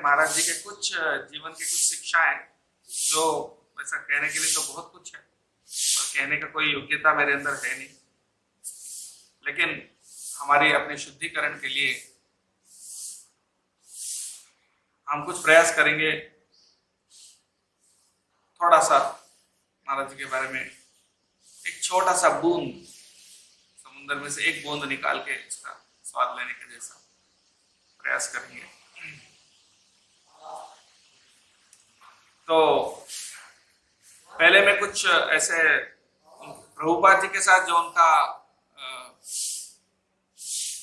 महाराज जी के कुछ जीवन की कुछ शिक्षाएं, जो वैसा कहने के लिए तो बहुत कुछ है और कहने का कोई योग्यता मेरे अंदर है नहीं, लेकिन हमारी अपने शुद्धिकरण के लिए हम कुछ प्रयास करेंगे। थोड़ा सा महाराज जी के बारे में, एक छोटा सा बूंद समुद्र में से एक बूंद निकाल के उसका स्वाद लेने के जैसा प्रयास करेंगे। तो पहले मैं कुछ ऐसे प्रभुपाद जी के साथ जो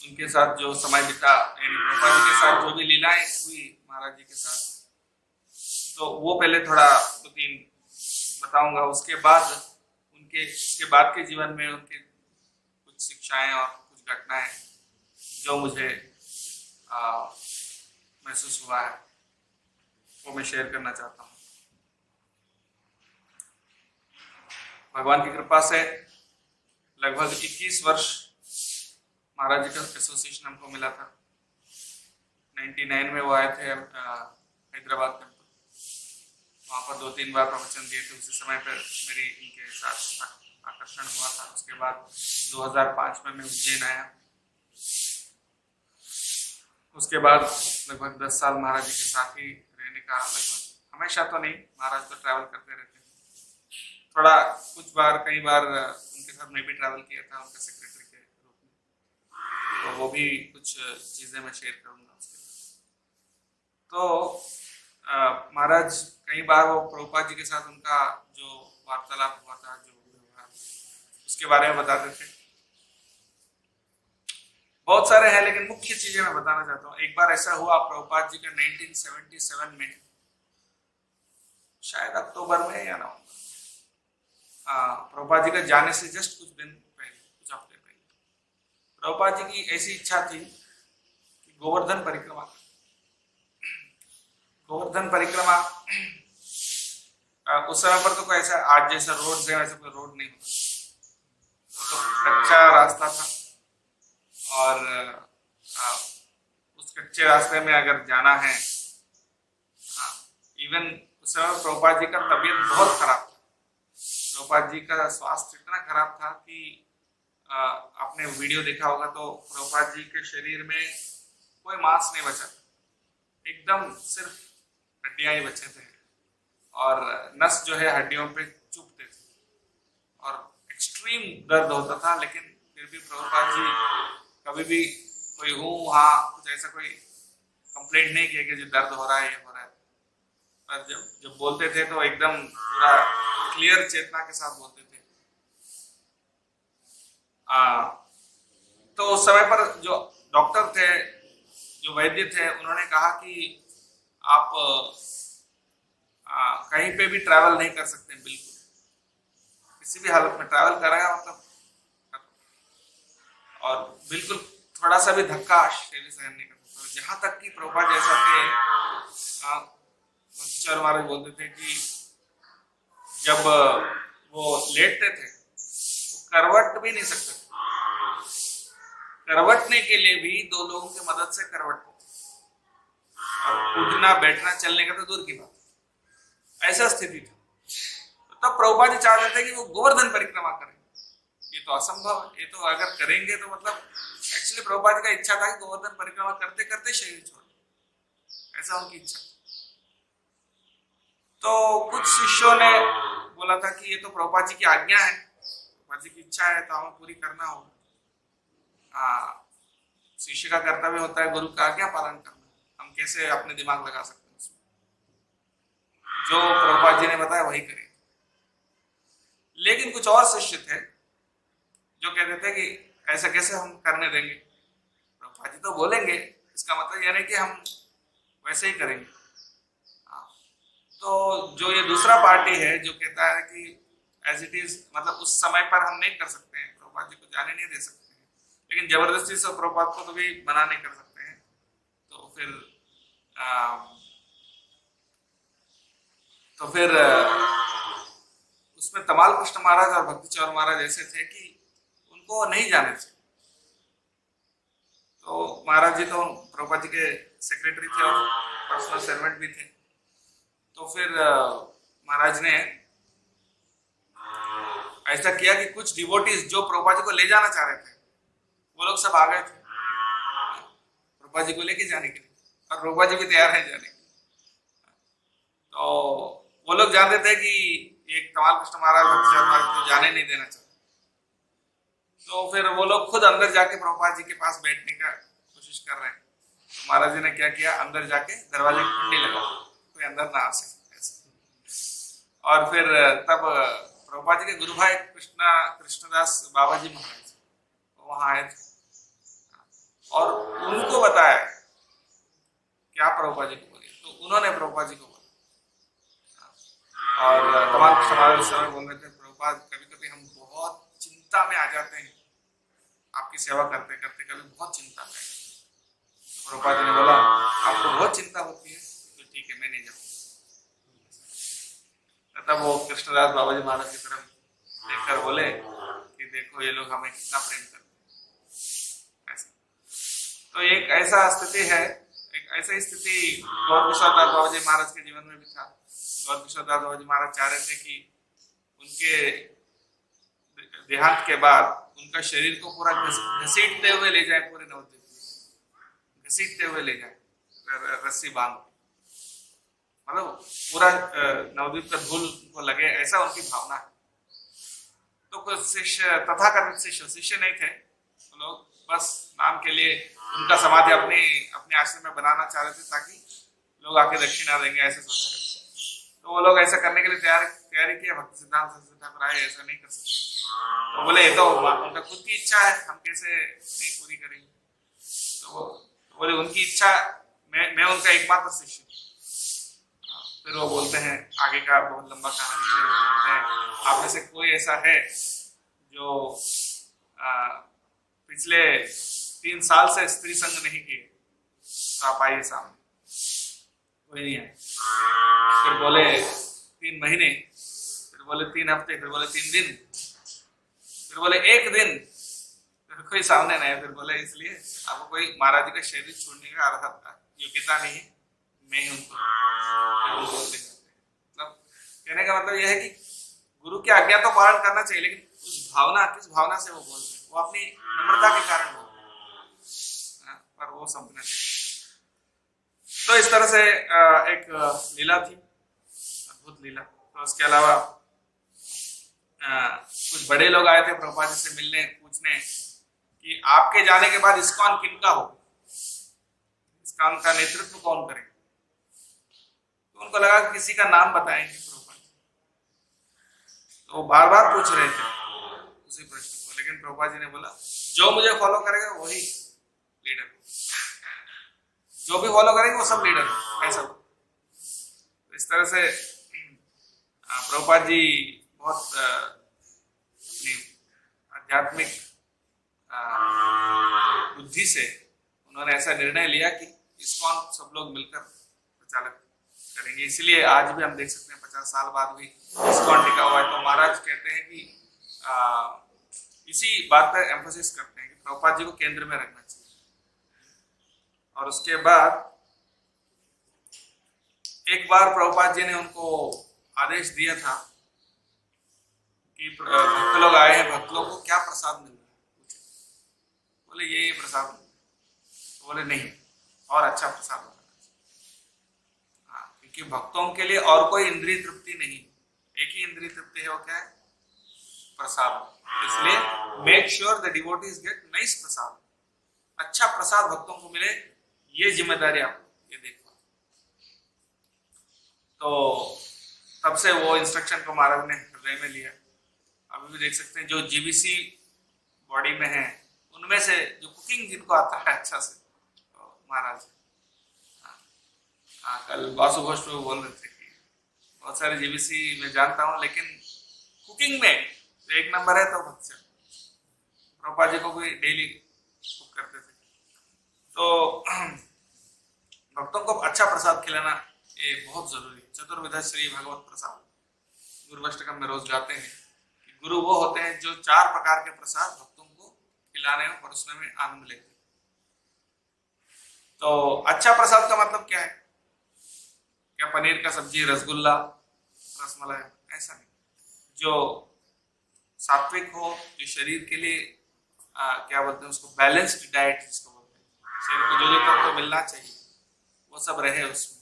उनके साथ जो समय बिता, प्रभुपाद जी के साथ जो भी लीलाएं हुई महाराज जी के साथ, तो वो पहले थोड़ा 2-3 बताऊंगा। उसके बाद के जीवन में उनके कुछ शिक्षाएं और कुछ घटनाएं जो मुझे महसूस हुआ है, वो मैं शेयर करना चाहता हूँ। भगवान की कृपा से लगभग 21 वर्ष महाराज जी का एसोसिएशन हमको मिला था। 99 में वो आए थे हैदराबाद में, वहाँ पर 2-3 बार प्रवचन दिए थे। उसी समय पर मेरी इनके साथ आकर्षण हुआ था। उसके बाद 2005 में मैं उज्जैन आया। उसके बाद लगभग 10 साल महाराज जी के साथ ही रहने का, लगभग हमेशा तो नहीं, महाराज तो ट्रैवल करते रहते हैं, थोड़ा कुछ बार कई बार उनके साथ मैं भी ट्रैवल किया था उनका सेक्रेटरी के रूप में, तो वो भी कुछ चीजें मैं शेयर करूंगा उसके बाद। तो महाराज कई बार वो प्रभुपाद जी के साथ उनका जो वार्तालाप हुआ था, जो व्यवहार, उसके बारे में बताते थे। बहुत सारे हैं, लेकिन मुख्य चीजें मैं बताना चाहता हूँ। एक बार ऐसा हुआ, प्रभुपाद जी का 1977 में, शायद अक्टूबर में या नवंबर, प्रभुपाद जी का जाने से जस्ट कुछ दिन पहले, कुछ हफ्ते पहले, प्रभुपाद जी की ऐसी इच्छा थी कि गोवर्धन परिक्रमा उस समय पर तो कोई ऐसा आज जैसा रोड है, वैसा कोई रोड नहीं होता, तो कच्चा रास्ता था। और उस कच्चे रास्ते में अगर जाना है, इवन उस समय प्रभुपाद जी का तबीयत बहुत खराब था। प्रभुपाद जी का स्वास्थ्य इतना खराब था कि आपने वीडियो देखा होगा तो प्रभुपाद जी के शरीर में कोई मांस नहीं बचा, एकदम सिर्फ हड्डियां ही बचे थे, और नस जो है हड्डियों पे चुभते थे, और एक्सट्रीम दर्द होता था। लेकिन फिर भी प्रभुपाद जी कभी भी कोई हाँ कुछ ऐसा कोई कंप्लेंट नहीं किया कि जो दर्द हो रहा है, ये हो रहा है। पर जब बोलते थे तो एकदम पूरा क्लियर चेतना के साथ बोलते थे। तो उस समय पर जो डॉक्टर थे, जो वैद्य थे, उन्होंने कहा कि आप कहीं पे भी ट्रैवल नहीं कर सकते, बिल्कुल किसी भी हालत में ट्रैवल कराया मतलब, और बिल्कुल थोड़ा सा भी धक्का शरीर सहन नहीं कर सकता। जहां तक कि प्रभुपाद जैसा थे, टीचर महाराज बोलते थे कि जब वो लेटते थे वो करवट भी नहीं सकते, करवटने के लिए भी 2 लोगों की मदद से करवटते थे, और उठना बैठना चलने का तो दूर की बात, ऐसा स्थिति था। तो तब प्रभुपाद जी चाहते थे कि वो गोवर्धन परिक्रमा करें। ये तो असंभव है, ये तो अगर करेंगे तो मतलब एक्चुअली प्रभुपाद जी का इच्छा था कि गोवर्धन परिक्रमा करते करते शरीर छोड़े, ऐसा उनकी इच्छा। तो कुछ शिष्यों ने बोला था कि ये तो प्रभुपाद जी की आज्ञा है, प्रभुपाद जी की इच्छा है तो हमें पूरी करना होगा। शिष्य का कर्तव्य होता है गुरु का आज्ञा पालन करना, हम कैसे अपने दिमाग लगा सकते हैं उसमें, जो प्रभुपाद जी ने बताया वही करें। लेकिन कुछ और शिष्य थे जो कहते थे कि ऐसा कैसे हम करने देंगे, प्रभुपाद जी तो बोलेंगे, इसका मतलब यह नहीं कि हम वैसे ही करेंगे। तो जो ये दूसरा पार्टी है जो कहता है कि एज इट इज, मतलब उस समय पर हम नहीं कर सकते हैं, प्रभुपाद जी को जाने नहीं दे सकते हैं, लेकिन जबरदस्ती से प्रभुपाद को तो भी मना नहीं कर सकते हैं। तो फिर उसमें तमाल कृष्ण महाराज और भक्ति चौर महाराज ऐसे थे कि उनको नहीं जाने थे। तो महाराज जी तो प्रभुपाद जी के सेक्रेटरी थे और पर्सनल सर्वेंट भी थे। तो फिर महाराज ने ऐसा किया कि कुछ डिवोटीज जो प्रभुपाद जी को ले जाना चाह रहे थे, वो लोग सब आ गए थे प्रभुपाद जी को लेके जाने के लिए, और प्रभुपाद जी भी तैयार है जाने के लिए। तो वो लोग जानते थे कि एक कमाल कृष्ण महाराज को जाने नहीं देना चाहते। तो फिर वो लोग खुद अंदर जाके प्रभुपाद जी के पास बैठने का कोशिश कर रहे हैं। तो महाराज जी ने क्या किया, अंदर जाके दरवाजे की कुंडी लगा, कोई अंदर ना आ सके। और फिर तब प्रभुपाद जी के गुरु भाई कृष्णदास बाबा जी महाराज वहां आए थे और उनको बताया क्या प्रभुपाद जी को बोले। तो उन्होंने प्रभुपाद जी को बोला, और कमाल कृष्ण महाराज उस समय बोल रहे थे, प्रभुपाद कभी कभी हम बहुत चिंता में आ जाते हैं, आपकी सेवा करते करते कभी बहुत चिंता में। प्रभुपाद जी ने बोला, आपको बहुत चिंता होती है तो ठीक है, मैं नहीं जाऊंगा। तब वो कृष्णदास बाबा जी महाराज की तरफ देखकर बोले कि देखो ये लोग हमें कितना प्रेम करते हैं। ऐसा तो एक ऐसा स्थिति है, एक ऐसी स्थिति गौर किशोर दास बाबा जी महाराज के जीवन में भी था। गौर किशोर दास बाबा जी महाराज चाह रहे थे कि उनके देहांत के बाद उनका शरीर को पूरा घसीटते हुए ले जाए, पूरे नवद्वीप घसीटते हुए ले जाए, रस्सी बांध, मतलब पूरा नवद्वीप का धूल को लगे, ऐसा उनकी भावना है। तो कुछ शिष्य, तथाकथित शिष्य नहीं थे, तो लोग बस नाम के लिए उनका समाधि अपने आश्रम में बनाना चाह रहे थे ताकि लोग आके दक्षिणा देंगे, ऐसे सोच रहे थे। तो वो लोग ऐसा करने के लिए तैयारी किया। भक्ति सिद्धांत सरस्वती ठाकुर आए, ऐसा नहीं कर सकते। तो बोले ये तो उनका खुद की इच्छा है, हम कैसे नहीं पूरी करेंगे। तो बोले उनकी इच्छा, मैं उनका एकमात्र शिष्य। फिर वो बोलते हैं, आगे का बहुत लंबा कहानी है, बोलते हैं आप में से कोई ऐसा है जो पिछले 3 साल से स्त्री संग नहीं किए, तो आप आइए सामने। कोई नहीं है। फिर बोले 3 महीने, फिर बोले 3 हफ्ते, फिर बोले 3 दिन, फिर बोले 1 दिन, फिर कोई सामने नहीं है। फिर बोले इसलिए आपको कोई महाराज जी का शरीर छोड़ने का अर्हता योग्यता नहीं है, मैं ही उनको बोलते। मतलब कहने का मतलब यह है कि गुरु की आज्ञा तो पालन करना चाहिए, लेकिन किस भावना से वो बोल रहे, वो अपनी नम्रता के कारण बोल रहे, पर वो संपन्न थे। तो इस तरह से एक लीला थी, अद्भुत लीला। तो उसके अलावा कुछ बड़े लोग आए थे प्रभुपाद जी से मिलने, पूछने कि आपके जाने के बाद इस्कॉन किनका हो, इस्कॉन का नेतृत्व कौन करे। तो उनको लगा कि किसी का नाम बताएंगे प्रभुपाद, तो बार बार पूछ रहे थे उसी प्रश्न को। लेकिन प्रभुपाद जी ने बोला, जो मुझे फॉलो करेगा वही लीडर, जो भी फॉलो करेंगे वो सब लीडर, ऐसा। तो इस तरह से प्रभुपाद जी बहुत अपनी आध्यात्मिक बुद्धि से उन्होंने ऐसा निर्णय लिया कि इस्कॉन सब लोग मिलकर प्रचालित करेंगे। इसलिए आज भी हम देख सकते हैं 50 साल बाद भी इस्कॉन टिका हुआ है। तो महाराज कहते हैं कि इसी बात पर एम्फोसिस करते हैं कि प्रभुपाद जी को केंद्र में रखना चाहिए। और उसके बाद एक बार प्रभुपाद जी ने उनको आदेश दिया था कि भक्त लोग आए हैं, भक्त लोग को क्या प्रसाद मिल रहा है। बोले ये प्रसाद मिल रहा है। बोले नहीं, और अच्छा प्रसाद होगा, क्योंकि भक्तों के लिए और कोई इंद्रिय तृप्ति नहीं, एक ही इंद्रिय तृप्ति है, वो क्या है, प्रसाद। इसलिए make sure the devotees get nice prasad, अच्छा प्रसाद भक्तों को मिले, ये जिम्मेदारी आपको, ये देखो। तो तब से वो इंस्ट्रक्शन को महाराज ने हृदय में लिया। अभी भी देख सकते हैं जो जीबीसी बॉडी में है, उनमें से जो कुकिंग जिनको आता है अच्छा से, तो महाराज कल वासु घोष में बोल रहे थे कि बहुत सारे जीबीसी में जानता हूँ, लेकिन कुकिंग में तो 1 नंबर है तो भक्त प्रभुपाद जी को भी डेली कुक करते थे। तो भक्तों को अच्छा प्रसाद खिलाना ये बहुत जरूरी है। चतुर्विध श्री भगवत प्रसाद गुरुवष्टकम में रोज गाते हैं कि गुरु वो होते हैं जो 4 प्रकार के प्रसाद भक्तों को खिलाने और परोसने में आनंद लेते हैं। तो अच्छा प्रसाद का मतलब क्या है? पनीर का सब्जी, रसगुल्ला, रसमलाई, ऐसा नहीं। जो सात्विक हो, जो शरीर के लिए क्या बोलते हैं उसको, बैलेंस्ड डाइट जिसको बोलते हैं, शरीर को जो जो तत्व मिलना चाहिए वो सब रहे उसमें,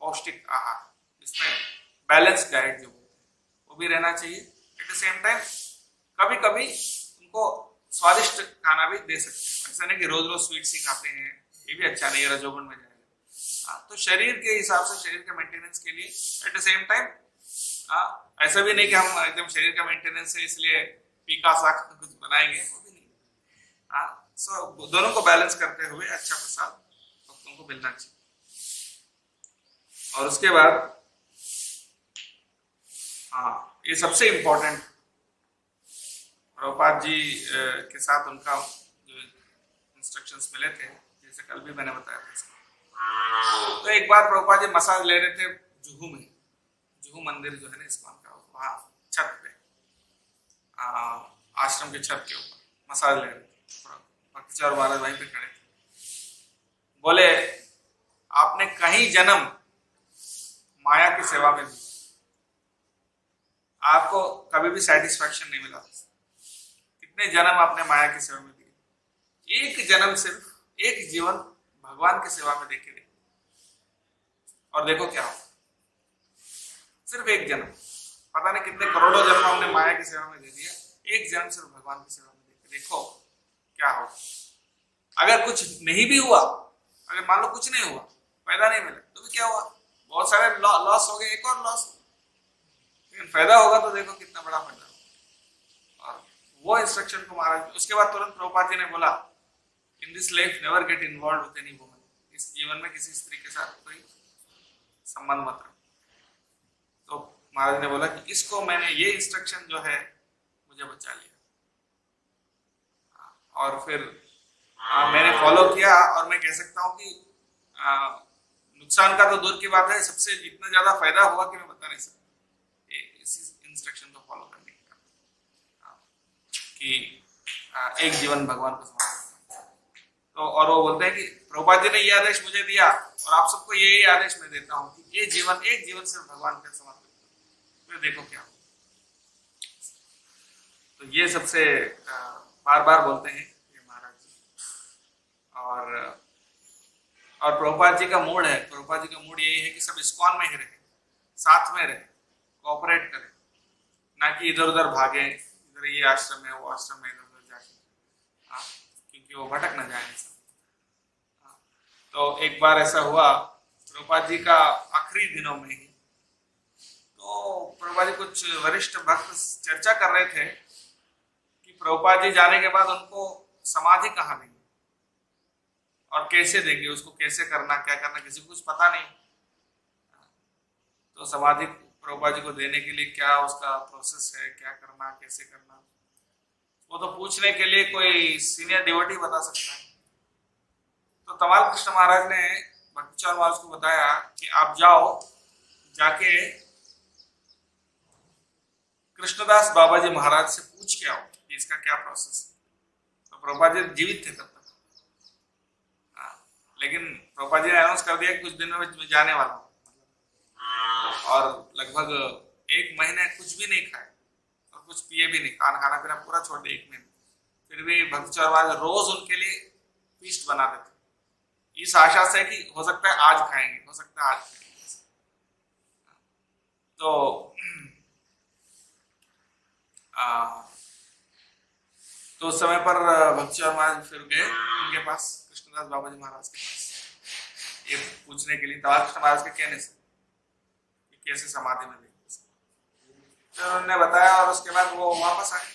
पौष्टिक आहार, इसमें बैलेंस्ड डाइट जो बोलते हैं वो भी रहना चाहिए। एट द सेम टाइम कभी कभी उनको स्वादिष्ट खाना भी दे सकते हैं, ऐसा नहीं कि रोज रोज स्वीट्स ही खाते हैं, ये भी अच्छा नहीं है, रजोगुण में जाएगा। तो शरीर के हिसाब से, शरीर के मेंटेनेंस के लिए, एट द सेम टाइम ऐसा भी नहीं कि हम एकदम शरीर का मेंटेनेंस है इसलिए फीका सा कुछ बनाएंगे, वो भी नहीं। सो दोनों को बैलेंस करते हुए अच्छा प्रसाद भक्तों को मिलना चाहिए। और उसके बाद ये सबसे इम्पोर्टेंट, प्रभुपाद जी के साथ उनका जो इंस्ट्रक्शंस मिले थे, जैसे कल भी मैंने बताया था, तो एक बार प्रभुपाद जी मसाज ले रहे थे जुहू में, जुहू मंदिर जो है ना इस्कॉन का, वहाँ छत पे, आश्रम के छत के ऊपर मसाज ले रहे थे। भक्तिचौर महाराज वहीं पे खड़े थे, बोले आपने कहीं जन्म माया की सेवा में दी, आपको कभी भी सेटिस्फैक्शन नहीं मिला। कितने जन्म आपने माया की सेवा में दिए, एक जन्म, सिर्फ एक जीवन भगवान की सेवा में देके देखो, और देखो क्या हो। सिर्फ एक जन्म, पता नहीं कितने करोड़ों जन्म हमने माया की सेवा में दे दिया, एक जन्म सिर्फ भगवान की सेवा में देके देखो क्या हो। अगर कुछ नहीं भी हुआ, अगर मान लो कुछ नहीं हुआ, फायदा नहीं मिला, तो भी क्या हुआ, बहुत सारे लॉस हो गए, एक और लॉस, लेकिन फायदा होगा तो देखो कितना बड़ा फायदा होगा। और वो इंस्ट्रक्शन को महाराज, उसके बाद तुरंत प्रभुपाद जी ने बोला, in this life never get involve with any woman, इस जीवन में किसी स्त्री के साथ कोई संबंध मत रखो। तो महाराज ने बोला कि इसको मैंने, ये इंस्ट्रक्शन जो है मुझे बचा लिया, और फिर मैंने फॉलो किया, और मैं कह सकता हूँ कि नुकसान का तो दूर की बात है, सबसे जितना ज्यादा फायदा हुआ कि मैं बता नहीं सकता इस इंस्ट्रक्शन को फॉलो करने का, कि एक जीवन भगवान को समर्पित। तो और वो बोलते हैं कि प्रभुपाद जी ने ये आदेश मुझे दिया, और आप सबको यही आदेश मैं देता हूँ कि ये जीवन, एक जीवन सिर्फ भगवान के समर्पित करो, फिर देखो क्या हो। तो ये सबसे बार बार बोलते हैं ये महाराज जी। और प्रभुपाद जी का मूड है, प्रभुपाद जी का मूड यही है कि सब इस्कॉन में ही रहे, साथ में रहे, कोऑपरेट करें, ना कि इधर उधर भागे, इधर ये आश्रम है, वो आश्रम है, इधर उधर जाके, क्योंकि वो भटक न जाए। तो एक बार ऐसा हुआ प्रभुपाद जी का आखिरी दिनों में ही, तो प्रभुपाद जी कुछ वरिष्ठ भक्त चर्चा कर रहे थे कि प्रभुपाद जी जाने के बाद उनको समाधि कहाँ देंगे और कैसे देंगे, उसको कैसे करना, क्या करना, किसी को कुछ पता नहीं। तो समाधि प्रभुपाद जी को देने के लिए क्या उसका प्रोसेस है, क्या करना, कैसे करना, वो तो पूछने के लिए कोई सीनियर डिवोटी बता सकता है। तो तमाल कृष्ण महाराज ने भक्तिचौर महाराज को बताया कि आप जाओ, जाके कृष्णदास बाबा जी महाराज से पूछ के आओ कि इसका क्या प्रोसेस है। तो प्रभुपाद जी जीवित थे तब तक, लेकिन प्रभुपाद जी ने अनाउंस कर दिया कि कुछ दिनों में जाने वाला हूं, और लगभग एक महीने कुछ भी नहीं खाए और कुछ पिए भी नहीं, खाना पीना पूरा छोड़ दिया एक महीने। फिर भी भक्तिचौर महाराज रोज उनके लिए फीस्ट बना देते, इस आशा से कि हो सकता है आज खाएंगे, हो सकता है आज खाएंगे। तो उस समय पर भक्तिचौर महाराज फिर गए उनके पास, कृष्णदास बाबा जी महाराज के पास, ये पूछने के लिए, तमाल कृष्ण महाराज के कहने से कि कैसे समाधि में देंगे। तो उन्होंने बताया, और उसके बाद वो वापस आए।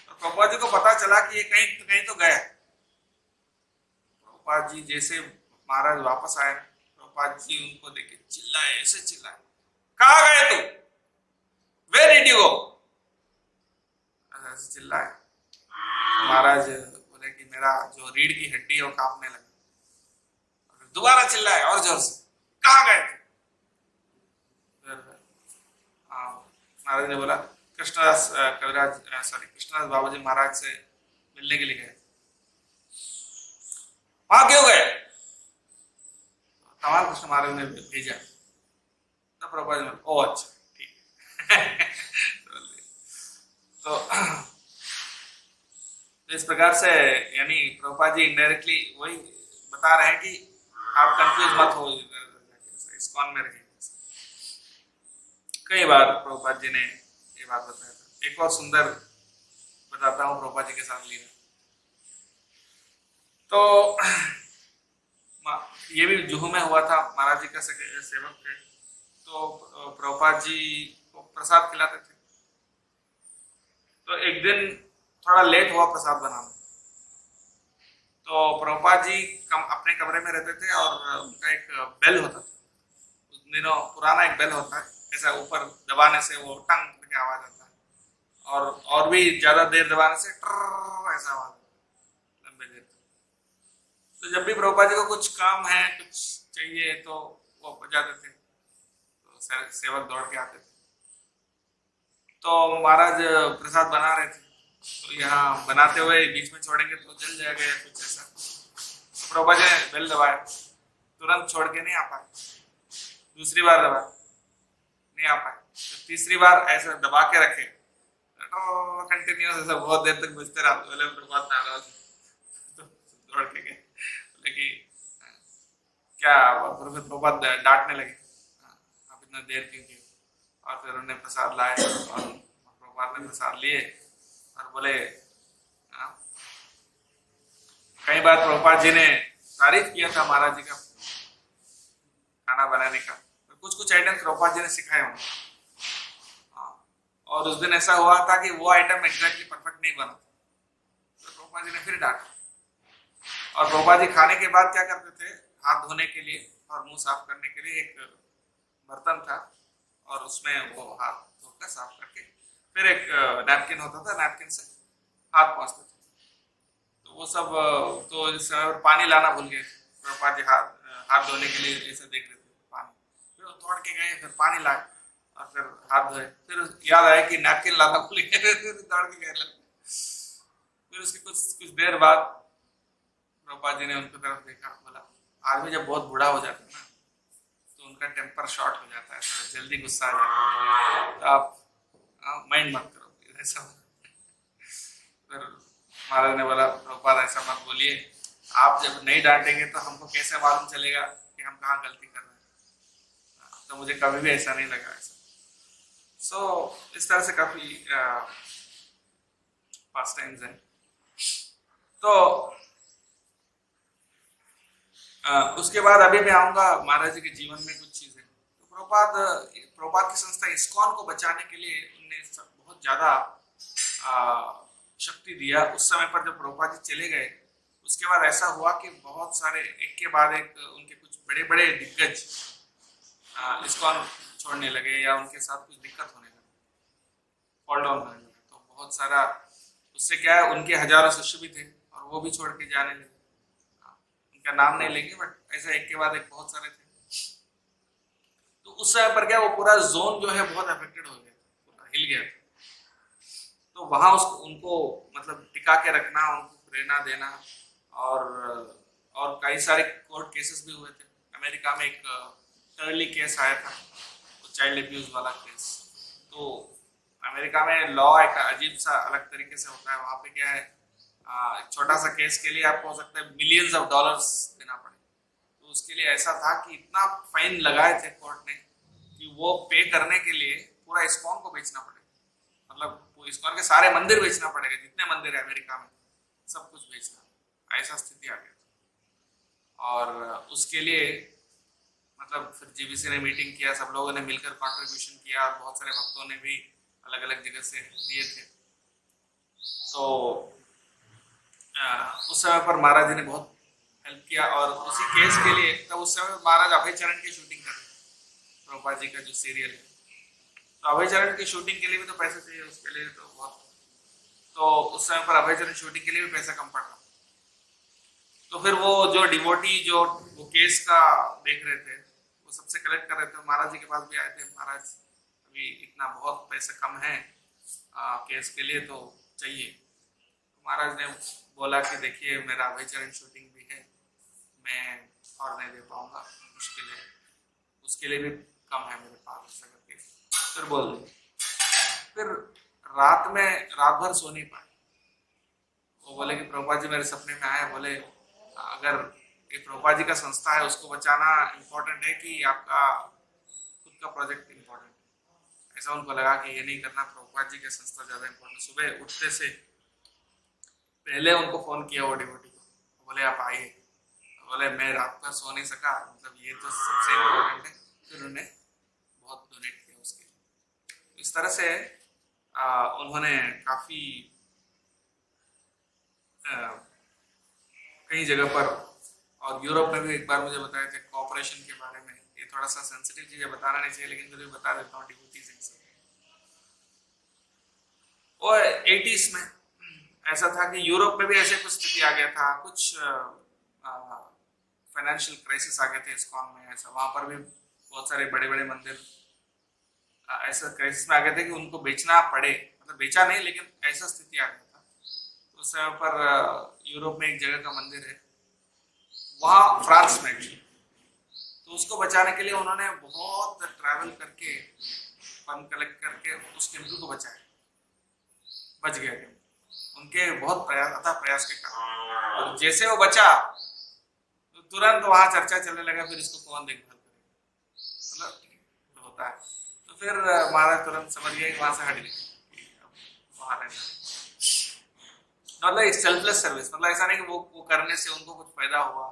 तो प्रभुपाद जी को पता चला कि ये कहीं तो गया। प्रभुपाद जी जैसे महाराज वापस आए, प्रभुपाद जी उनको देखे चिल्लाए, ऐसे चिल्लाए, कहाँ गए तू, वेयर डिड यू गो, ऐसे चिल्लाए। महाराज बोले कि मेरा जो रीढ़ की हड्डी है वो कांपने लगी। दोबारा चिल्लाए और जोर से, कहाँ गए थे। महाराज ने बोला कृष्णदास बाबा जी महाराज से मिलने के लिए गए। वहां क्यों गए। कमाल कृष्ण महाराज ने भेजा। तो प्रभुपाद जी ने, ओ अच्छा ठीक है। तो इस प्रकार से यानी प्रभुपाद जी इनडायरेक्टली वही बता रहे हैं कि आप कंफ्यूज मत हो इस्कॉन में रहिए। कई बार प्रभुपाद जी ने ये बात बताया था। एक और सुंदर बताता हूँ प्रभुपाद जी के साथ लीला। तो ये भी जुहू में हुआ था, महाराज जी का सेवक थे, तो प्रभुपाद जी को प्रसाद खिलाते थे। तो एक दिन थोड़ा लेट हुआ प्रसाद बनाना, तो प्रभुपाद जी अपने कमरे में रहते थे और उनका एक बेल होता था। उस दिनों पुराना एक बेल होता है, ऐसा ऊपर दबाने से वो टंग करके आवाज आता है, और भी ज्यादा देर दबाने से ऐसा आवाज लंबे देर तक। तो जब भी प्रभुपाद जी को कुछ काम है, कुछ चाहिए, तो वो बजाते थे, तो सेवक दौड़ के आते थे। तो महाराज प्रसाद बना रहे थे, तो यहाँ बनाते हुए बीच में छोड़ेंगे तो जल जाएगा या कुछ ऐसा। प्रभुपाद जी ने बेल दबाया, तुरंत छोड़ के नहीं आ पाए। दूसरी बार दबाया, नहीं आ पाए। तो तीसरी बार ऐसा दबा के रखे, कंटिन्यूस ऐसा बहुत देर तक बजते रहा। बोले प्रभुपाद नाराज, तो दौड़ के गए, लेकिन क्या प्रभुपाद डांटने लगे, आप इतना देर क्यों किए। और फिर उन्हें प्रसाद लाए और प्रभुपाद ने प्रसाद लिए और बोले, कई बार प्रभुपाद जी ने तारीफ किया था महाराज जी का खाना बनाने का, तो कुछ कुछ आइटम प्रभुपाद जी ने सिखाए होंगे। और उस दिन ऐसा हुआ था कि वो आइटम एग्जैक्टली परफेक्ट नहीं बना, तो प्रभुपाद जी ने फिर डांटा। और प्रभुपाद जी खाने के बाद क्या करते थे, हाथ धोने के लिए और मुंह साफ करने के लिए एक बर्तन था, और उसमें वो हाथ धोकर साफ करके फिर एक नैपकिन होता था, नैपकिन से हाथ पोंछते थे। तो वो सब, तो इस समय पानी लाना भूल गए प्रभुपाद जी, हाथ धोने के लिए ऐसे देख रहे थे पानी, फिर दौड़ के गए, फिर पानी लाए और फिर हाथ धोए। फिर याद आया कि नैपकिन लाना भूल गए, फिर दौड़ के गए लगे। फिर उसके कुछ देर बाद प्रभुपाद जी ने उनकी तरफ देखा, बोला, आदमी जब बहुत बूढ़ा हो जाता है ना, तो उनका टेम्पर शॉर्ट हो जाता है, तो जल्दी गुस्सा आ जाता है, तो आप माइंड मत करो ऐसा। फिर महाराज ने बोला, प्रभुपाद ऐसा मत बोलिए, आप जब नहीं डांटेंगे तो हमको कैसे मालूम चलेगा कि हम कहाँ गलती कर रहे हैं। तो मुझे कभी भी ऐसा नहीं लगा ऐसा। इस तरह से काफी पास्ट टाइम्स हैं। तो उसके बाद अभी मैं आऊंगा महाराज जी के जीवन में कुछ चीजें। तो प्रभुपाद की संस्था इस्कॉन को बचाने के लिए उनने बहुत ज्यादा शक्ति दिया। उस समय पर जब प्रभुपाद जी चले गए, उसके बाद ऐसा हुआ कि बहुत सारे एक के बाद एक उनके कुछ बड़े बड़े दिग्गज इस्कॉन छोड़ने लगे, या उनके साथ कुछ दिक्कत होने लगी, फॉल डाउन होने लगा। तो बहुत सारा, उससे क्या है, उनके हजारों शिष्य भी थे और वो भी छोड़ के जाने लगे। उनका नाम नहीं लेंगे, बट ऐसा एक के बाद एक बहुत सारे थे। तो उस समय पर क्या, वो पूरा जोन जो है बहुत अफेक्टेड हो गया, पूरा हिल गया था। तो वहां उनको मतलब टिका के रखना, उनको प्रेरणा देना, और कई सारे कोर्ट केसेस भी हुए थे। अमेरिका में एक टर्ली केस आया था, वो चाइल्ड अब्यूज वाला केस। तो अमेरिका में लॉ एक अजीब सा अलग तरीके से होता है। वहां पे क्या है, एक छोटा सा केस के लिए आपको हो सकता है मिलियंस ऑफ डॉलर्स देना पड़े। तो उसके लिए ऐसा था कि इतना फाइन लगाए थे कोर्ट ने कि वो पे करने के लिए पूरा इस्कॉन को बेचना पड़ेगा, मतलब इस्कॉन के सारे मंदिर बेचना पड़ेगा, जितने मंदिर है अमेरिका में सब कुछ बेचना, ऐसा स्थिति आ गया था। और उसके लिए मतलब फिर जीबीसी ने मीटिंग किया, सब लोगों ने मिलकर कंट्रीब्यूशन किया, और बहुत सारे भक्तों ने भी अलग अलग जगह से दिए थे। तो उस समय पर महाराज जी ने बहुत हेल्प किया। और उसी केस के लिए तब उस समय महाराज अभय चरण की शूटिंग कर रहे थे, प्रभुपाद जी का जो सीरियल है। तो अभय चरण की शूटिंग के लिए भी तो पैसे चाहिए, उसके लिए तो बहुत। तो उस समय पर अभय चरण शूटिंग के लिए भी पैसा कम पड़ रहा। तो फिर वो जो डिवोटी जो वो केस का देख रहे थे, वो सबसे कलेक्ट कर रहे थे, महाराज जी के पास भी आए थे, महाराज अभी इतना बहुत पैसा कम है केस के लिए, तो चाहिए। तो महाराज ने बोला कि देखिए, मेरा अभय चरण शूटिंग भी है, मैं और नहीं दे पाऊंगा, मुश्किल है, उसके लिए भी कम है मेरे पास, ऐसा करके फिर बोल दी। फिर रात भर सो नहीं पाए। वो बोले कि प्रभुपाद जी मेरे सपने में आए, बोले अगर ये प्रभुपाद जी का संस्था है उसको बचाना इम्पोर्टेंट है कि आपका खुद का प्रोजेक्ट इम्पोर्टेंट है। ऐसा उनको लगा कि ये नहीं करना, प्रभुपाद जी का संस्था ज्यादा इम्पोर्टेंट। सुबह उठते से पहले उनको फोन किया वो डिवोटी को, बोले आप आइए। बोले मैं रात भर सो नहीं सका, मतलब ये तो सबसे इम्पोर्टेंट है। फिर उन्हें बहुत डोनेट किया उसके लिए। इस तरह से उन्होंने काफी कई जगह पर, और यूरोप में भी एक बार मुझे बताया थे कोऑपरेशन के बारे में। ये थोड़ा सा सेंसिटिव चीजें बताना नहीं चाहिए, लेकिन फिर भी बता देता हूँ। डिवोटीज वो 80s में ऐसा था कि यूरोप में भी ऐसे कुछ स्थिति आ गया था, कुछ फाइनेंशियल क्राइसिस आ गए थे इस्कॉन में। ऐसा वहां पर भी बहुत सारे बड़े बड़े मंदिर ऐसा क्राइसिस में आ गए थे कि उनको बेचना पड़े, मतलब बेचा नहीं लेकिन ऐसा स्थिति आ गया था। तो उस समय पर यूरोप में एक जगह का मंदिर है, वहाँ फ्रांस में, तो उसको बचाने के लिए उन्होंने बहुत ट्रैवल करके फंड कलेक्ट करके उस टेम्पल को बचाया, बच गया टेम्पल उनके बहुत प्रयास के कारण। और जैसे वो बचा तो तुरंत वहां चर्चा चलने लगा, फिर इसको कौन देखभाल करेगा, मतलब तो होता है। तो फिर महाराज तुरंत समझ गए कि वहां से हट गए, वहां रहना। मतलब सेल्फलेस सर्विस, मतलब ऐसा नहीं कि वो करने से उनको कुछ फायदा हुआ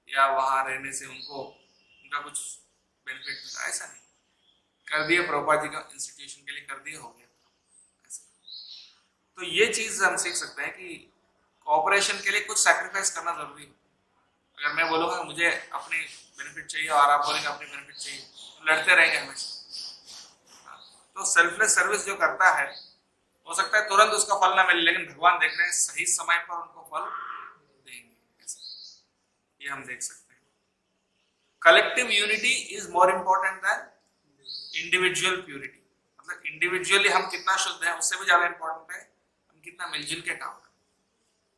या वहां रहने से उनका कुछ बेनिफिट मिला, ऐसा नहीं। कर दिए प्रभुपाद जी का इंस्टीट्यूशन के लिए, कर दिए, हो गया। तो ये चीज हम सीख सकते हैं कि कोऑपरेशन के लिए कुछ सैक्रिफाइस करना जरूरी है। अगर मैं बोलूंगा मुझे अपनी बेनिफिट चाहिए और आप बोलेंगे अपनी बेनिफिट चाहिए, तो लड़ते रहेंगे हमेशा। तो सेल्फलेस सर्विस जो करता है, हो सकता है तुरंत उसका फल ना मिले, लेकिन भगवान देख रहे हैं, सही समय पर उनको फल देंगे। ये हम देख सकते हैं। Collective unity is more important than individual purity. मतलब इंडिविजुअली हम कितना शुद्ध हैं उससे भी ज्यादा इंपॉर्टेंट है हम कितना मिलजुल के काम करें।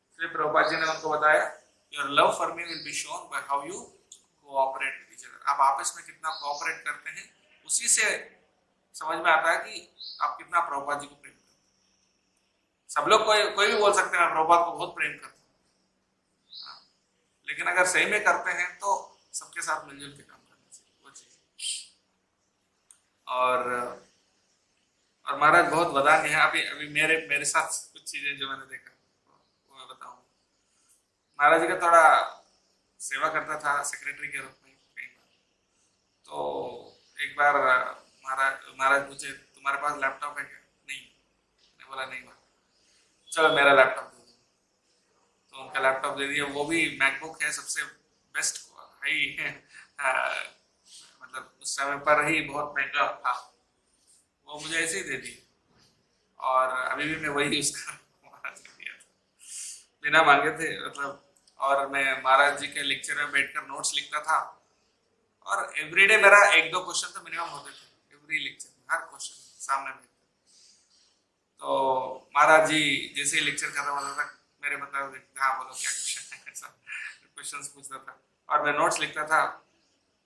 इसलिए प्रभुपाद जी ने उनको बताया, your love for me will be shown by how you cooperate with each other. आप आपस में कितना कोऑपरेट करते हैं, उसी से समझ में आता है कि आप कितना प्रभुपाद जी को प्रेम करते हैं। सब लोग कोई भी बोल सकते हैं मैं प्रभुपाद को बहुत प्रेम करता हूँ, लेकिन अगर सही में करते हैं तो सबके साथ मिलजुल के काम करना चाहिए, वो चीज। और महाराज बहुत वरदान है। अभी मेरे साथ कुछ चीजें जो मैंने देखा वो मैं बताऊं। महाराज जी का थोड़ा सेवा करता था सेक्रेटरी के रूप में कई बार। तो एक बार महाराज पूछे तुम्हारे पास लैपटॉप है क्या? नहीं। मैंने बोला नहीं महाराज। चलो मेरा लैपटॉप दे दो। तो उनका लैपटॉप दे दिया, वो भी मैकबुक है, सबसे बेस्ट हाई मतलब उस समय पर ही बहुत महंगा था। वो मुझे ऐसे ही दे दी और अभी भी मैं वही यूज कर महाराज ने दिया था, बिना मांगे थे मतलब। और मैं महाराज जी के लेक्चर में बैठकर नोट्स लिखता था, और एवरीडे मेरा 1-2 क्वेश्चन तो मिनिमम होते थे एवरी लेक्चर में, हर क्वेश्चन सामने में। तो महाराज जी जैसे ही लेक्चर खत्म होता था मेरे मतलब हाँ बोलो क्या क्वेश्चन है, ऐसा क्वेश्चन पूछता था और मैं नोट्स लिखता था।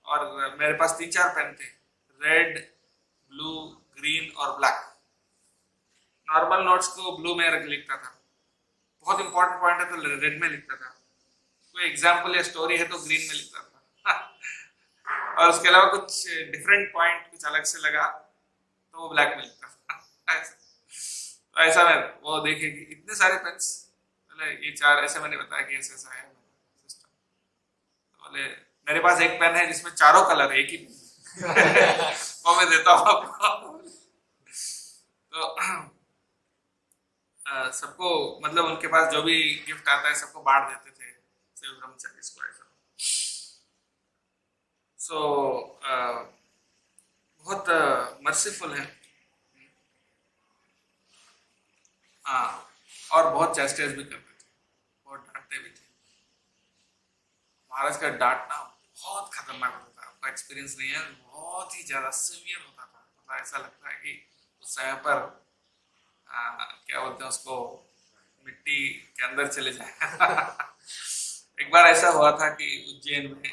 और मेरे पास 3-4 पेन थे, रेड, ब्लू, ग्रीन और ब्लैक। नॉर्मल नोट्स को ब्लू में लिखता था, बहुत इंपॉर्टेंट पॉइंट है तो रेड में लिखता था, कोई एग्जाम्पल या स्टोरी है तो ग्रीन में लिखता था और उसके अलावा कुछ डिफरेंट पॉइंट कुछ अलग से लगा तो वो ब्लैक में लिखता था। तो ऐसा मैं वो देखे कि इतने सारे पेन्स, ये 4 ऐसे मैंने बताया कि ऐसा है सिस्टम। तो बोले मेरे पास एक पेन है जिसमें 4 कलर है एक ही वो मैं देता हूँ आपको। तो सबको मतलब उनके पास जो भी गिफ्ट आता है सबको बांट देते थे सेव ब्रह्मचारी को ऐसा। सो बहुत मर्सीफुल है। हाँ, और बहुत चैस्टेज भी करते थे, बहुत डांटते भी थे। महाराज का डांटना बहुत खतरनाक होता था, आपका एक्सपीरियंस नहीं है, बहुत ही ज्यादा सीवियर होता था। मतलब ऐसा लगता है कि उस समय पर क्या बोलते हैं उसको, मिट्टी के अंदर चले जाए। एक बार ऐसा हुआ था कि उज्जैन में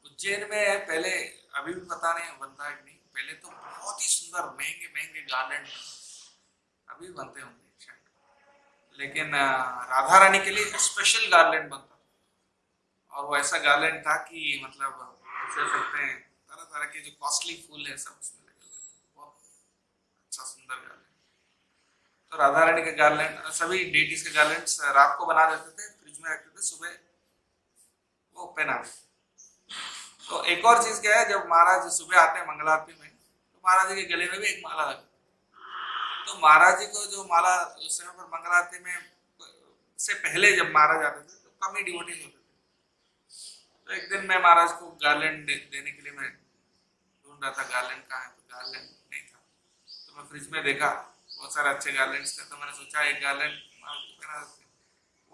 उज्जैन में पहले, अभी भी पता नहीं बनता है कि नहीं, पहले तो बहुत ही सुंदर महंगे महंगे गार्लैंड अभी बनते होंगे शायद, लेकिन राधा रानी के लिए स्पेशल गार्लैंड बनता था। और वो ऐसा गार्लैंड था कि मतलब कह सकते हैं तरह तरह के जो कॉस्टली फूल है सब उसमें लगे हुए थे, बहुत अच्छा सुंदर गार्लैंड। तो राधा रानी के गार्लैंड, सभी डेटीज के गार्लैंड रात को बना देते थे, फ्रिज में रखते थे, सुबह वो पहना देते। तो एक और चीज क्या है, जब महाराज सुबह आते हैं मंगला आरती में, तो महाराज जी के गले में भी एक माला लगती है। तो महाराज जी को जो माला उस समय पर मंगला आरती में से पहले जब महाराज आते थे तो कम ही डिवोटीज होते थे। तो एक दिन मैं महाराज को गार्लैंड देने के लिए मैं ढूंढ रहा था, गार्लैंड कहाँ है, तो गार्लैंड नहीं था। तो मैं फ्रिज में देखा बहुत सारे अच्छे गार्लैंड्स थे, तो मैंने सोचा एक गार्लैंड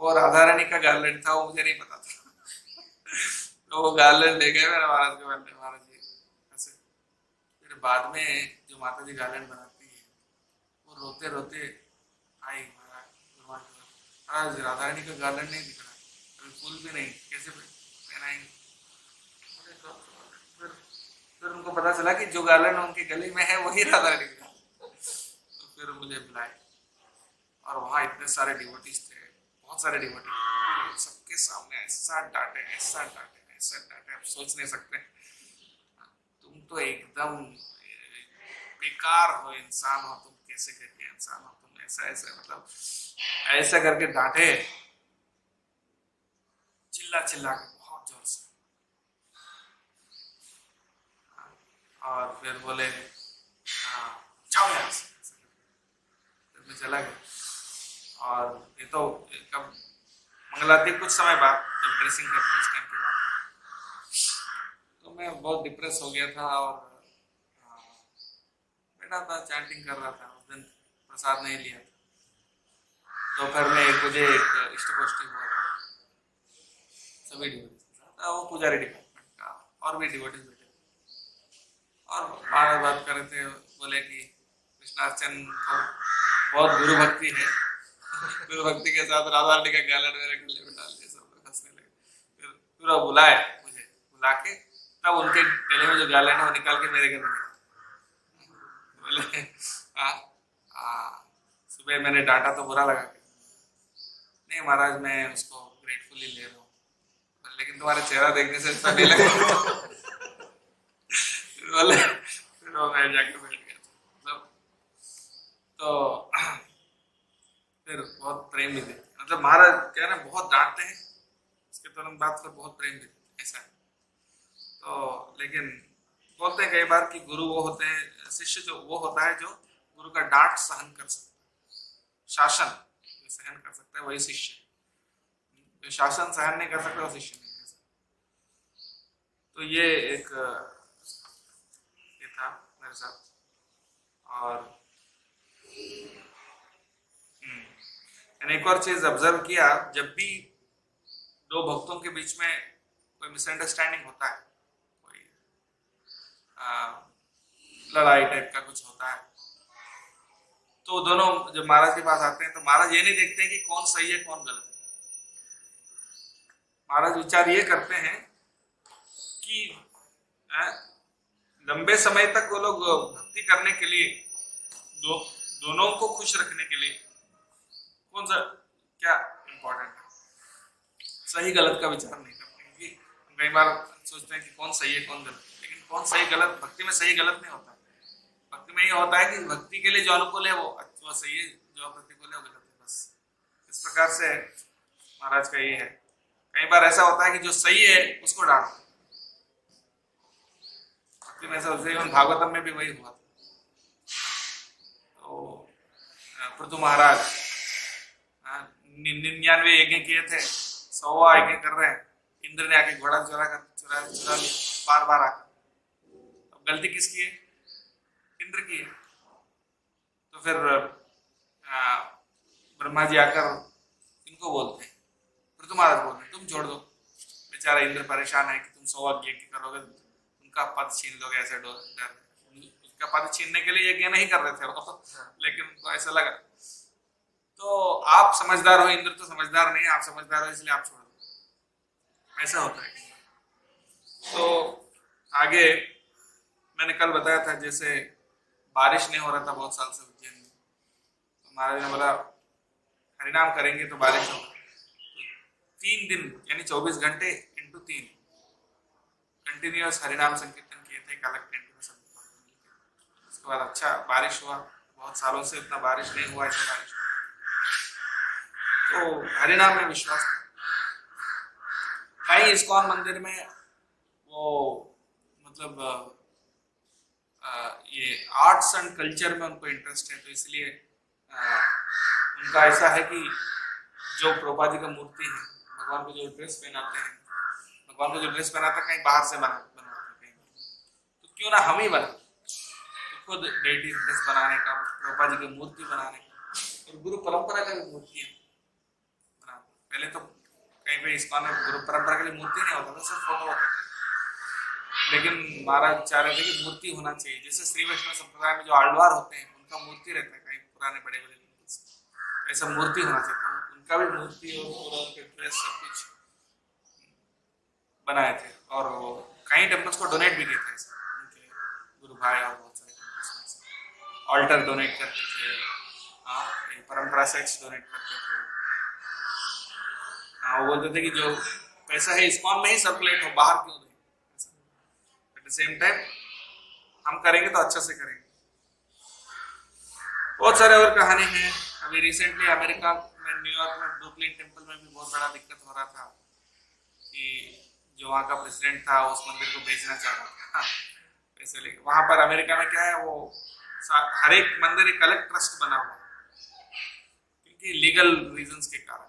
वो राधा रानी का गार्लैंड था, वो मुझे नहीं पता था। तो वो गार्लैंड ले गए मेरे महाराज के बर्थडे, महाराज जी ऐसे। फिर बाद में जो माता जी गार्लैंड बनाती है, वो रोते रोते आई महाराज, राधा रानी का गार्लैंड नहीं दिख रहा, अभी फूल भी नहीं, कैसे पहनाएंगे। फिर उनको पता चला कि जो गार्लैंड उनके गले में है वही राधा रानी का। तो फिर मुझे बुलाए और वहाँ इतने सारे डिवोटीज थे, बहुत सारे डिवोटी, सबके सामने ऐसा डांटे, ऐसा डांटे, ऐसा डांटे, आप सोच नहीं सकते। तुम तो एकदम बेकार हो, इंसान हो तुम, कैसे करके इंसान हो तुम, ऐसा ऐसा, मतलब ऐसा करके डांटे, चिल्ला चिल्ला के बहुत जोर से। और फिर बोले जाओ यहाँ से। फिर मैं चला गया। और ये तो कब मंगलाती कुछ समय बाद जब ड्रेसिंग करते उस टाइम के बाद, तो मैं बहुत डिप्रेस हो गया था और बैठा था चैंटिंग कर रहा था। उस दिन प्रसाद नहीं लिया था। दोपहर में 1 बजे एक इष्ट गोष्ठी हुआ था, सभी डिवोटीज, वो पुजारी डिपार्टमेंट का और भी डिवोटीज बैठे और महाराज बात कर रहे थे। बोले कि कृष्णार्चन को बहुत गुरु भक्ति है, गुरु भक्ति के साथ राधा रानी का गार्लैंड मेरे गले में डाल दिया। सब लोग हंसने लगे। फिर वो बुलाए, मुझे बुला के तब उनके गले में जो गार्लैंड है वो निकाल के मेरे गले में बोले सुबह मैंने डांटा तो बुरा लगा, नहीं महाराज मैं उसको ग्रेटफुली ले रहा हूँ, लेकिन तुम्हारा चेहरा देखने से ऐसा नहीं लगा। फिर वो मैं जाके बैठ गया। मतलब तो फिर बहुत प्रेम भी देते, मतलब महाराज क्या ना बहुत डांटते हैं, उसके तुरंत बाद फिर बहुत प्रेम भी देते, ऐसा है। तो लेकिन बोलते हैं कई बार कि गुरु वो होते हैं, शिष्य जो वो होता है जो गुरु का डांट सहन कर सकता है, शासन जो सहन कर सकता है वही शिष्य, जो शासन सहन नहीं कर सकता वो शिष्य नहीं कर सकता। तो ये एक ये था मेरे साथ। और एक और चीज ऑब्जर्व किया, जब भी दो भक्तों के बीच में कोई मिसअंडरस्टैंडिंग होता है, कोई लड़ाई टाइप का कुछ होता है, तो दोनों जब महाराज के पास आते हैं तो महाराज ये नहीं देखते कि कौन सही है कौन गलत है। महाराज विचार ये करते हैं कि लंबे समय तक वो लोग भक्ति करने के लिए दोनों को खुश रखने के लिए कौन सा क्या इम्पोर्टेंट है, सही गलत का विचार नहीं करते। क्योंकि कई बार सोचते हैं कि कौन सही है कौन गलत, लेकिन कौन सही गलत भक्ति में सही गलत नहीं होता। भक्ति में ये होता है कि भक्ति के लिए जो अनुकूल है वो सही है, जो प्रतिकूल है वो गलत है, बस इस प्रकार से महाराज का ये है। कई बार ऐसा होता है कि जो सही है उसको डांट, भक्ति में ऐसा होता है, भागवतम में भी वही हुआ था। तो पृथु महाराज 99 यज्ञ किए थे, 100वां यज्ञ कर रहे हैं, इंद्र ने आके घोड़ा चुरा लिया बार बार आकर। अब गलती किसकी है? इंद्र की है। तो फिर ब्रह्मा जी आकर इनको बोलते हैं, पृथु महाराज बोलते हैं तुम छोड़ दो, बेचारा इंद्र परेशान है कि तुम 100वां यज्ञ करोगे, उनका पद छीन लोगे, ऐसे डर, उसका पद छीनने के लिए यज्ञ नहीं कर रहे थे वो, लेकिन उनको ऐसा लगा। तो आप समझदार हो, इंद्र तो समझदार नहीं है, आप समझदार हो इसलिए आप छोड़ दो। ऐसा होता है। तो आगे मैंने कल बताया था, जैसे बारिश नहीं हो रहा था बहुत साल से उज्जैन में, तो महाराज ने बोला हरिनाम करेंगे तो बारिश होगा। 3 दिन यानी 24 घंटे इंटू 3 कंटिन्यूअस हरिनाम संकीर्तन किए थे एक अलग टेंट में सब। उसके बाद अच्छा बारिश हुआ, बहुत सालों से इतना बारिश नहीं हुआ, ऐसा बारिश हुआ। तो हरिनाम में विश्वास था। कई इस्कॉन मंदिर में वो मतलब ये आर्ट्स एंड कल्चर में उनको इंटरेस्ट है, तो इसलिए उनका ऐसा है कि जो प्रभुपाद जी का मूर्ति है, भगवान को जो ड्रेस पहनाते हैं, भगवान को जो ड्रेस पहनाते हैं कहीं बाहर से बनवाते हैं, तो क्यों ना हम ही बना, तो खुद डेटी ड्रेस बनाने का, प्रभुपाद जी की मूर्ति बनाने का, और गुरु परंपरा का भी मूर्ति है बना। पहले तो कहीं पे इस्कॉन में गुरु परंपरा के लिए मूर्ति नहीं होता था, सिर्फ फोटो होता था, लेकिन महाराज चाह रहे थे कि मूर्ति होना चाहिए। जैसे श्री वैष्णव संप्रदाय में जो आलवार होते हैं उनका मूर्ति रहता है कहीं पुराने बड़े बड़े टेम्पल्स, ऐसा मूर्ति होना चाहिए। तो उनका भी मूर्ति और पूरा उनके ड्रेस सब कुछ बनाए थे, और वो कई टेम्पल्स को डोनेट भी किए थे उनके गुरु भाई, और बहुत सारे टेम्पल्स में ऑल्टर डोनेट करते थे, हाँ परंपरा सेट्स डोनेट करते थे। हाँ वो बोलते थे कि जो पैसा है इस्कॉन में ही सर्कुलेट हो, बाहर क्यों दे। एट द सेम टाइम हम करेंगे तो अच्छा से करेंगे। बहुत सारे और कहानी है। अभी रिसेंटली अमेरिका में न्यूयॉर्क में ब्रुकलिन टेम्पल में भी बहुत बड़ा दिक्कत हो रहा था कि जो वहाँ का प्रेसिडेंट था उस मंदिर को बेचना चाह रहा था पैसे लेके। वहां पर अमेरिका में क्या है, वो हर एक मंदिर एक अलग ट्रस्ट बना हुआ है क्योंकि लीगल रीजंस के कारण।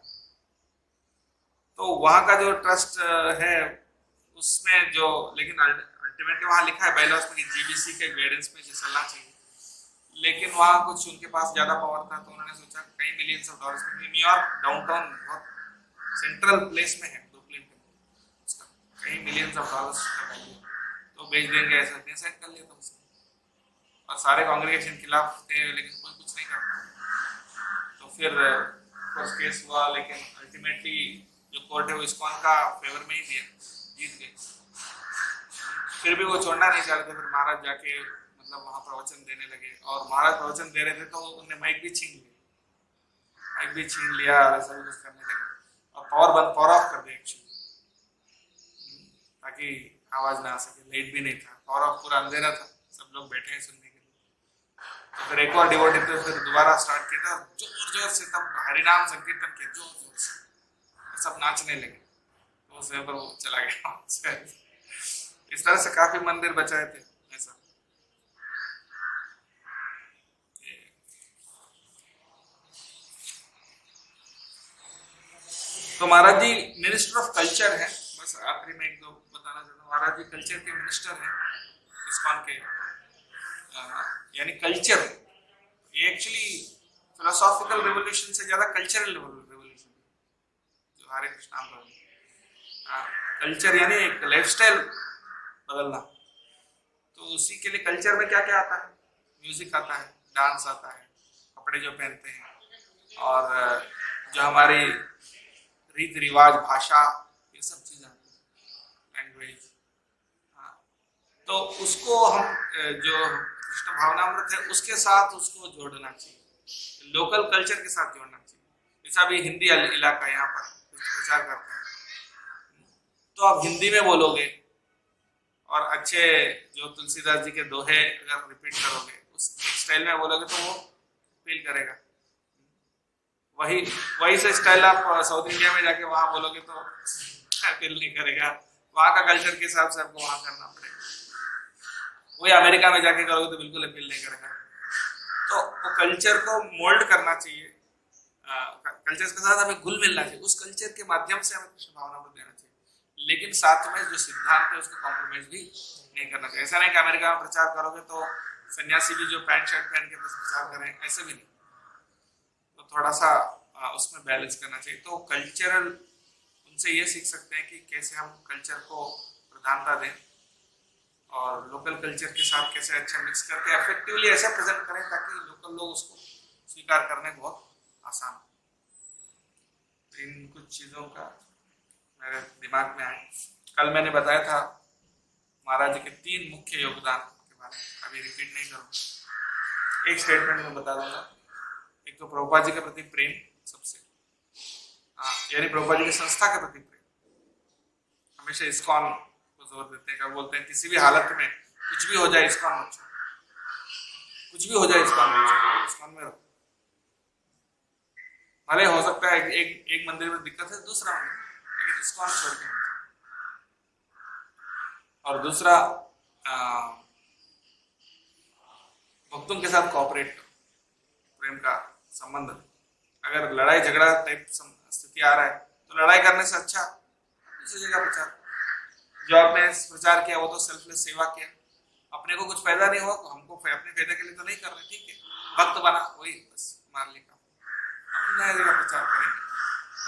तो वहां का जो ट्रस्ट है उसमें जो, लेकिन अल्टीमेटली वहां लिखा है बायलॉज में कि जीबीसी के गाइडेंस में चलना चाहिए, लेकिन वहां कुछ उनके पास ज्यादा पावर था, तो उन्होंने सोचा कई मिलियंस ऑफ डॉलर्स में, न्यूयॉर्क डाउनटाउन बहुत सेंट्रल प्लेस में है ब्रुकलिन टेम्पल, उसका कई मिलियंस ऑफ डॉलर्स का वैल्यू, तो बेच देंगे ऐसा डिसाइड कर लिया था उसने। और सारे कांग्रेगेशन खिलाफ थे लेकिन कोई कुछ नहीं करता। तो फिर कुछ केस हुआ, लेकिन अल्टीमेटली जो कोर्ट है वो इस्कॉन का फेवर में ही दिया, जीत गए। फिर भी वो छोड़ना नहीं चाहते, फिर महाराज जाके मतलब वहां प्रवचन देने लगे, और महाराज प्रवचन दे रहे थे तो उन्हें माइक भी छीन लिया, ऐसा भी कुछ करने लगे, और पावर ऑफ कर दिया एक्चुअली, ताकि आवाज ना आ सके। लाइट भी नहीं था, पावर ऑफ, पूरा अंधेरा था, सब लोग बैठे हैं सुनने के लिए। तो फिर एक और डिवोटी थे, फिर दोबारा स्टार्ट किया था जोर से, तब हरिनाम संकीर्तन किया जोर से, सब नाचने लगे, तो उस पर वो चला गया। इस तरह से काफी मंदिर बचाए थे ऐसा। तो महाराज जी मिनिस्टर ऑफ कल्चर है, बस आखिरी में एक दो बताना चाहता हूँ। महाराज जी कल्चर के मिनिस्टर हैं इस्कॉन के, यानी कल्चर ये एक्चुअली फिलोसॉफिकल रिवोल्यूशन से ज्यादा कल्चरल रिवोल्यूशन जो हरे कृष्ण आंदोलन, कल्चर यानी एक लाइफस्टाइल बदलना। तो उसी के लिए कल्चर में क्या क्या आता है, म्यूजिक आता है, डांस आता है, कपड़े जो पहनते हैं, और जो हमारी रीति रिवाज, भाषा, ये सब चीजें आती है, लैंग्वेज। तो उसको हम जो कृष्ण भावनामृत है उसके साथ उसको जोड़ना चाहिए, लोकल कल्चर के साथ जोड़ना चाहिए। जैसा भी हिंदी इलाका यहाँ पर प्रचार करते हैं, तो आप हिंदी में बोलोगे और अच्छे जो तुलसीदास जी के दोहे अगर रिपीट करोगे उस स्टाइल में बोलोगे तो वो फील करेगा। वही से स्टाइल आप साउथ इंडिया में जाके वहां बोलोगे तो फील नहीं करेगा, वहां का कल्चर के हिसाब से आपको वहां करना पड़ेगा। वही अमेरिका में जाके करोगे तो बिल्कुल अपील नहीं करेगा। तो वो कल्चर को मोल्ड करना चाहिए, कल्चर के साथ हमें घुल मिलना चाहिए, उस कल्चर के माध्यम से हमें कृष्ण भावना को देना चाहिए, लेकिन साथ में जो सिद्धांत है उसको कॉम्प्रोमाइज भी नहीं करना चाहिए। ऐसा नहीं कि अमेरिका में प्रचार करोगे तो सन्यासी भी जो पैंट शर्ट पहन के प्रचार करें, ऐसे भी नहीं। तो थोड़ा सा उसमें बैलेंस करना चाहिए। तो कल्चरल उनसे ये सीख सकते हैं कि कैसे हम कल्चर को प्रधानता दें और लोकल कल्चर के साथ कैसे अच्छा मिक्स करके इफेक्टिवली ऐसा प्रेजेंट करें ताकि लोकल लोग उसको स्वीकार करने बहुत आसान हो। तो इन कुछ चीज़ों का मेरे दिमाग में आए। कल मैंने बताया था महाराज जी के 3 मुख्य योगदान के बारे में, अभी रिपीट नहीं करूँगा, एक स्टेटमेंट में बता दूंगा। एक तो प्रभुपाद जी के प्रति प्रेम सबसे, यानी प्रभुपाद जी की संस्था के प्रति प्रेम। हमेशा इस्कॉन को जोर देते हैं, बोलते हैं किसी भी हालत में कुछ भी हो जाए इस्कॉन मत छोड़ो, कुछ भी हो जाए इस्कॉन मत छोड़ो, इस्कॉन में रहो। भले हो सकता है एक मंदिर में दिक्कत है, दूसरा मंदिर, लेकिन इस्कॉन छोड़ के। और दूसरा, भक्तों के साथ कोऑपरेट करो, प्रेम का संबंध। अगर लड़ाई झगड़ा टाइप स्थिति आ रहा है तो लड़ाई करने से अच्छा दूसरी जगह प्रचार। जो आपने प्रचार किया वो तो सेल्फलेस सेवा किया, अपने को कुछ फायदा नहीं हुआ, हमको अपने फायदे के लिए तो नहीं कर रहे, ठीक है, भक्त बना वही बस मान लिया, हम नया जगह प्रचार करेंगे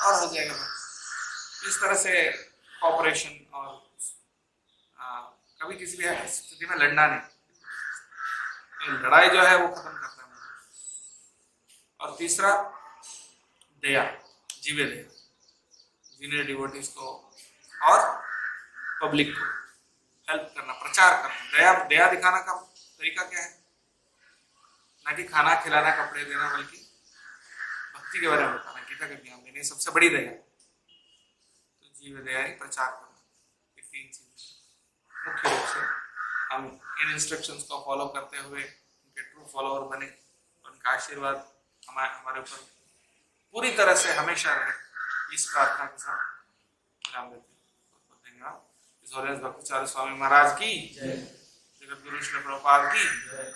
और हो जाएगा बस। इस तरह से कॉपरेशन, और कभी किसी भी स्थिति में लड़ना नहीं, लड़ाई जो है वो खत्म करता है। और तीसरा दया, जीवे दया, जीने डिवोटीज को और पब्लिक को हेल्प करना, प्रचार करना। दया दिखाना का तरीका क्या है? ना कि खाना खिलाना, कपड़े देना, बल्कि भक्ति के बारे में बताना, गीता के ज्ञान देने, सबसे बड़ी दया। तो जीव दया ही प्रचार करना, 3 चीजें मुख्य रूप से हम इन इंस्ट्रक्शंस को फॉलो करते हुए उनके ट्रू फॉलोअर बने, उनका आशीर्वाद हमारे ऊपर पूरी तरह से हमेशा रहे, इस प्रार्थना के साथ विराम देते हैं। धन्यवाद। भक्तिचार्य स्वामी महाराज की जय, जगत गुरु श्री प्रभुपाद की जय।